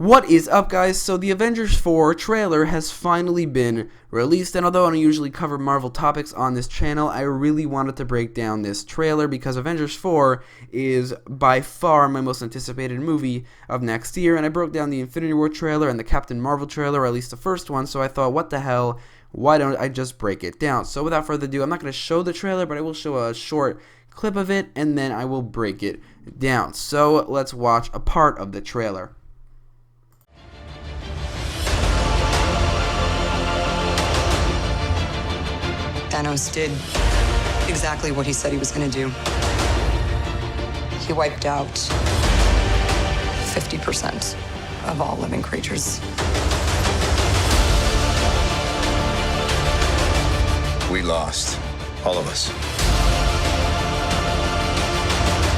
What is up, guys? So the Avengers 4 trailer has finally been released, and although I don't usually cover Marvel topics on this channel, I really wanted to break down this trailer because Avengers 4 is by far my most anticipated movie of next year, and I broke down the Infinity War trailer and the Captain Marvel trailer, or at least the first one, so I thought, what the hell, why don't I just break it down? So without further ado, I'm not going to show the trailer, but I will show a short clip of it, and then I will break it down. So let's watch a part of the trailer. Thanos did exactly what he said he was going to do. He wiped out 50% of all living creatures. We lost, all of us.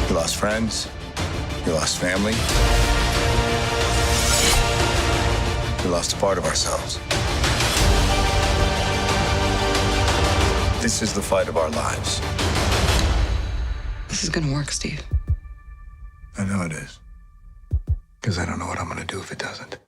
We lost friends, we lost family, we lost a part of ourselves. This is the fight of our lives. This is going to work, Steve. I know it is. Because I don't know what I'm going to do if it doesn't.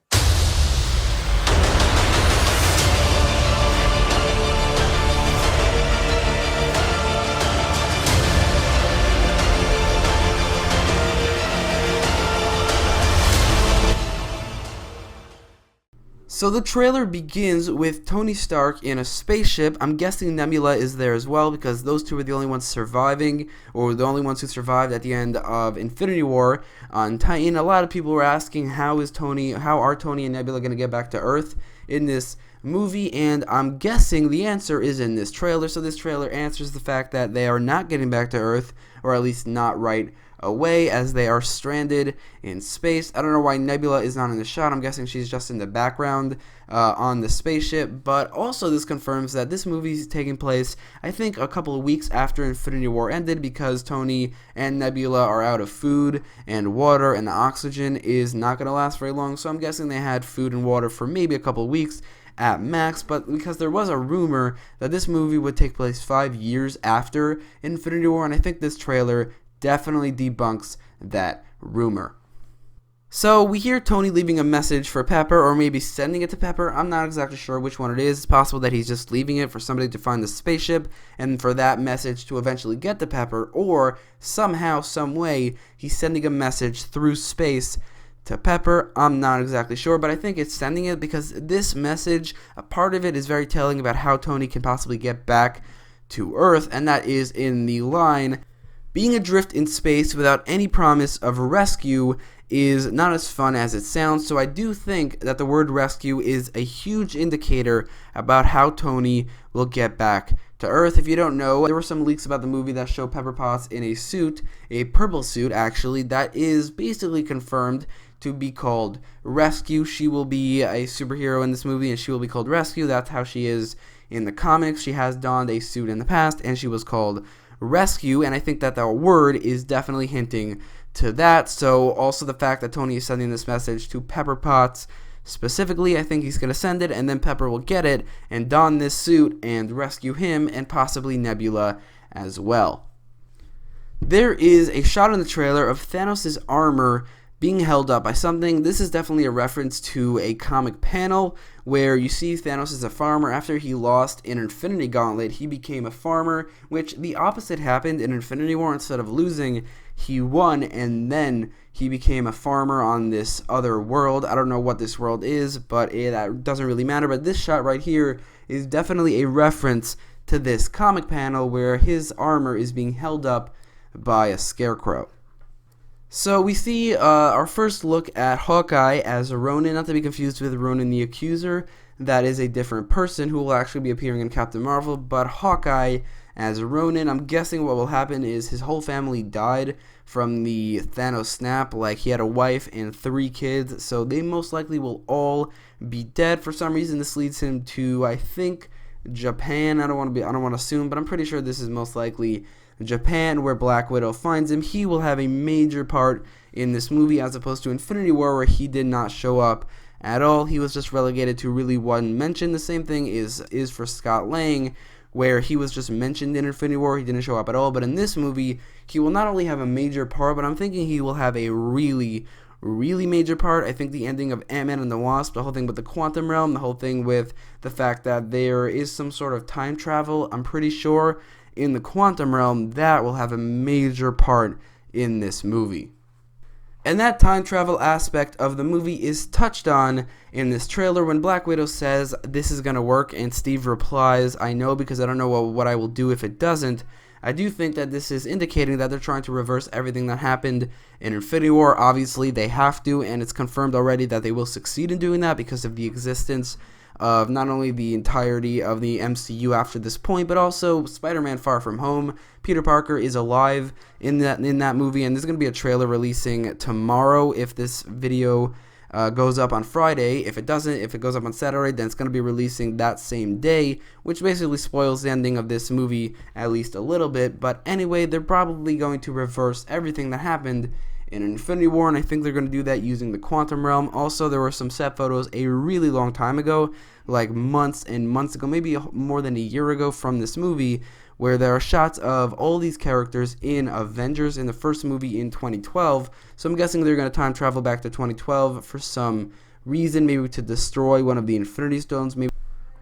So the trailer begins with Tony Stark in a spaceship. I'm guessing Nebula is there as well because those two are the only ones surviving, or the only ones who survived at the end of Infinity War on Titan. A lot of people were asking how are Tony and Nebula going to get back to Earth in this movie, and I'm guessing the answer is in this trailer. So this trailer answers the fact that they are not getting back to Earth, or at least not right away, as they are stranded in space. I don't know why Nebula is not in the shot. I'm guessing she's just in the background on the spaceship, but also this confirms that this movie is taking place, I think, a couple of weeks after Infinity War ended, because Tony and Nebula are out of food and water, and the oxygen is not going to last very long, so I'm guessing they had food and water for maybe a couple of weeks at max. But because there was a rumor that this movie would take place 5 years after Infinity War, and I think this trailer definitely debunks that rumor. So we hear Tony leaving a message for Pepper, or maybe sending it to Pepper. I'm not exactly sure which one it is. It's possible that he's just leaving it for somebody to find the spaceship and for that message to eventually get to Pepper, or somehow, some way, he's sending a message through space to Pepper. I'm not exactly sure, but I think it's sending it because this message, a part of it is very telling about how Tony can possibly get back to Earth, and that is in the line, "Being adrift in space without any promise of rescue is not as fun as it sounds." So I do think that the word rescue is a huge indicator about how Tony will get back to Earth. If you don't know, there were some leaks about the movie that show Pepper Potts in a suit, a purple suit actually, that is basically confirmed to be called Rescue. She will be a superhero in this movie, and she will be called Rescue. That's how she is in the comics. She has donned a suit in the past, and she was called Rescue, and I think that the word is definitely hinting to that. So also the fact that Tony is sending this message to Pepper Potts specifically, I think he's going to send it, and then Pepper will get it and don this suit and rescue him, and possibly Nebula as well. There is a shot in the trailer of Thanos' armor being held up by something. This is definitely a reference to a comic panel where you see Thanos as a farmer. After he lost in Infinity Gauntlet, he became a farmer, which the opposite happened in Infinity War. Instead of losing, he won, and then he became a farmer on this other world. I don't know what this world is, but that doesn't really matter. But this shot right here is definitely a reference to this comic panel where his armor is being held up by a scarecrow. So we see our first look at Hawkeye as a Ronin, not to be confused with Ronin the Accuser. That is a different person who will actually be appearing in Captain Marvel, but Hawkeye as a Ronin. I'm guessing what will happen is his whole family died from the Thanos snap. Like, he had a wife and 3 kids, so they most likely will all be dead. For some reason, this leads him to, I think, Japan. I don't want to assume, but I'm pretty sure this is most likely Japan, where Black Widow finds him. He will have a major part in this movie, as opposed to Infinity War, where he did not show up at all. He was just relegated to really one mention. The same thing is for Scott Lang, where he was just mentioned in Infinity War. He didn't show up at all. But in this movie, he will not only have a major part, but I'm thinking he will have a really, really major part. I think the ending of Ant-Man and the Wasp, the whole thing with the quantum realm, the whole thing with the fact that there is some sort of time travel, I'm pretty sure in the quantum realm, that will have a major part in this movie. And that time travel aspect of the movie is touched on in this trailer when Black Widow says, "This is going to work," and Steve replies, "I know, because I don't know what I will do if it doesn't." I do think that this is indicating that they're trying to reverse everything that happened in Infinity War. Obviously, they have to, and it's confirmed already that they will succeed in doing that because of the existence of not only the entirety of the MCU after this point, but also Spider-Man Far From Home. Peter Parker is alive in that movie, and there's going to be a trailer releasing tomorrow if this video goes up on Friday. If it doesn't, if it goes up on Saturday, then it's going to be releasing that same day, which basically spoils the ending of this movie at least a little bit. But anyway, they're probably going to reverse everything that happened in Infinity War, and I think they're going to do that using the quantum realm. Also, there were some set photos a really long time ago, like months and months ago, maybe more than a year ago, from this movie, where there are shots of all these characters in Avengers in the first movie in 2012. So I'm guessing they're going to time travel back to 2012 for some reason, maybe to destroy one of the Infinity Stones, maybe,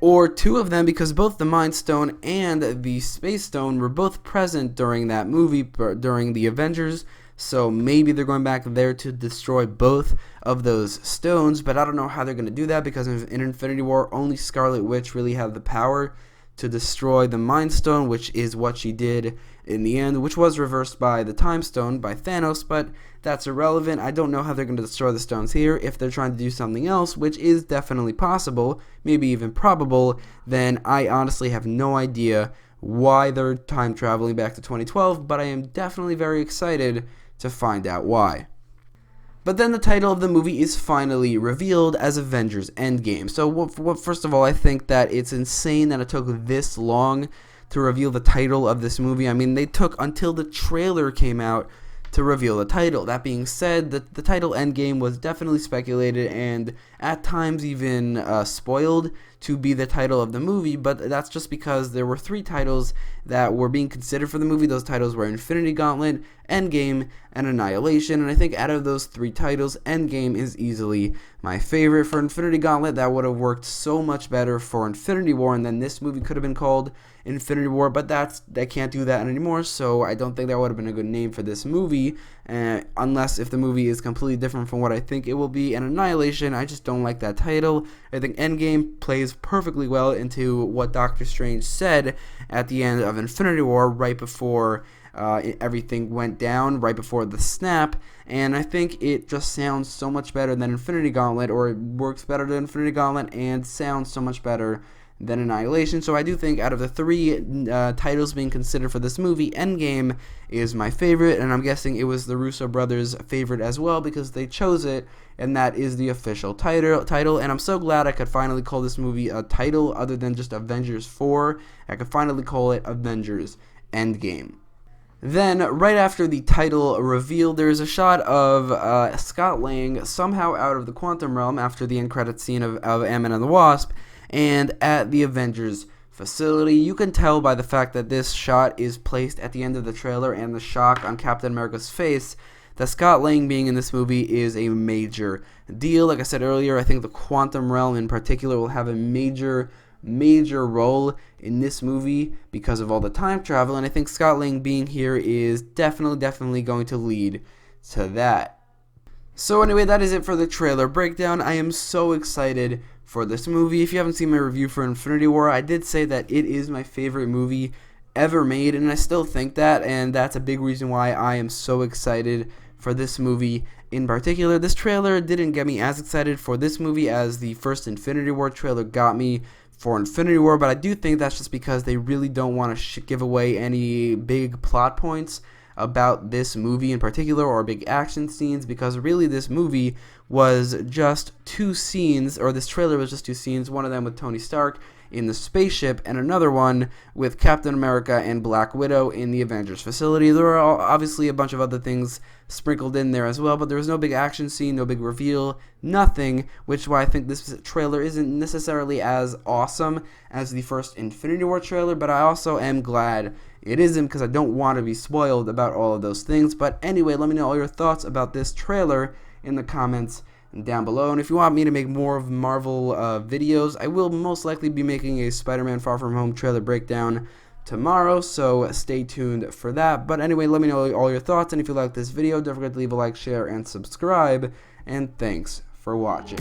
or two of them, because both the Mind Stone and the Space Stone were both present during that movie, during the Avengers. So maybe they're going back there to destroy both of those stones, but I don't know how they're going to do that, because in Infinity War, only Scarlet Witch really had the power to destroy the Mind Stone, which is what she did in the end, which was reversed by the Time Stone, by Thanos, but that's irrelevant. I don't know how they're going to destroy the stones here. If they're trying to do something else, which is definitely possible, maybe even probable, then I honestly have no idea why they're time traveling back to 2012, but I am definitely very excited to find out why. But then the title of the movie is finally revealed as Avengers Endgame. So first of all, I think that it's insane that it took this long to reveal the title of this movie. I mean, they took until the trailer came out to reveal the title. That being said, the title Endgame was definitely speculated and at times even spoiled to be the title of the movie, but that's just because there were three titles that were being considered for the movie. Those titles were Infinity Gauntlet, Endgame, and Annihilation, and I think out of those three titles, Endgame is easily my favorite. For Infinity Gauntlet, that would have worked so much better for Infinity War, and then this movie could have been called Infinity War, but they can't do that anymore, so I don't think that would have been a good name for this movie, unless if the movie is completely different from what I think it will be. And Annihilation, I just don't like that title. I think Endgame plays perfectly well into what Doctor Strange said at the end of Infinity War, right before everything went down, right before the snap, and I think it just sounds so much better than Infinity Gauntlet, or it works better than Infinity Gauntlet and sounds so much better than Annihilation. So I do think out of the three titles being considered for this movie, Endgame is my favorite, and I'm guessing it was the Russo brothers' favorite as well, because they chose it, and that is the official title. And I'm so glad I could finally call this movie a title other than just Avengers 4. I could finally call it Avengers Endgame. Then, right after the title reveal, there's a shot of Scott Lang somehow out of the quantum realm after the end credit scene of Ant-Man and the Wasp, and at the Avengers facility. You can tell by the fact that this shot is placed at the end of the trailer and the shock on Captain America's face that Scott Lang being in this movie is a major deal. Like I said earlier, I think the quantum realm in particular will have a major role in this movie because of all the time travel, and I think Scott Lang being here is definitely going to lead to that. So anyway, that is it for the trailer breakdown. I am so excited for this movie. If you haven't seen my review for Infinity War, I did say that it is my favorite movie ever made, and I still think that, and that's a big reason why I am so excited for this movie in particular. This trailer didn't get me as excited for this movie as the first Infinity War trailer got me for Infinity War, but I do think that's just because they really don't want to give away any big plot points about this movie in particular, or big action scenes, because really this movie was just two scenes, or this trailer was just two scenes, one of them with Tony Stark in the spaceship, and another one with Captain America and Black Widow in the Avengers facility. There are obviously a bunch of other things sprinkled in there as well, but there was no big action scene, no big reveal, nothing, which is why I think this trailer isn't necessarily as awesome as the first Infinity War trailer, but I also am glad it isn't, because I don't want to be spoiled about all of those things. But anyway, let me know all your thoughts about this trailer in the comments down below. And if you want me to make more of Marvel videos, I will most likely be making a Spider-Man Far From Home trailer breakdown tomorrow, so stay tuned for that. But anyway, let me know all your thoughts, and if you like this video, don't forget to leave a like, share, and subscribe, and thanks for watching.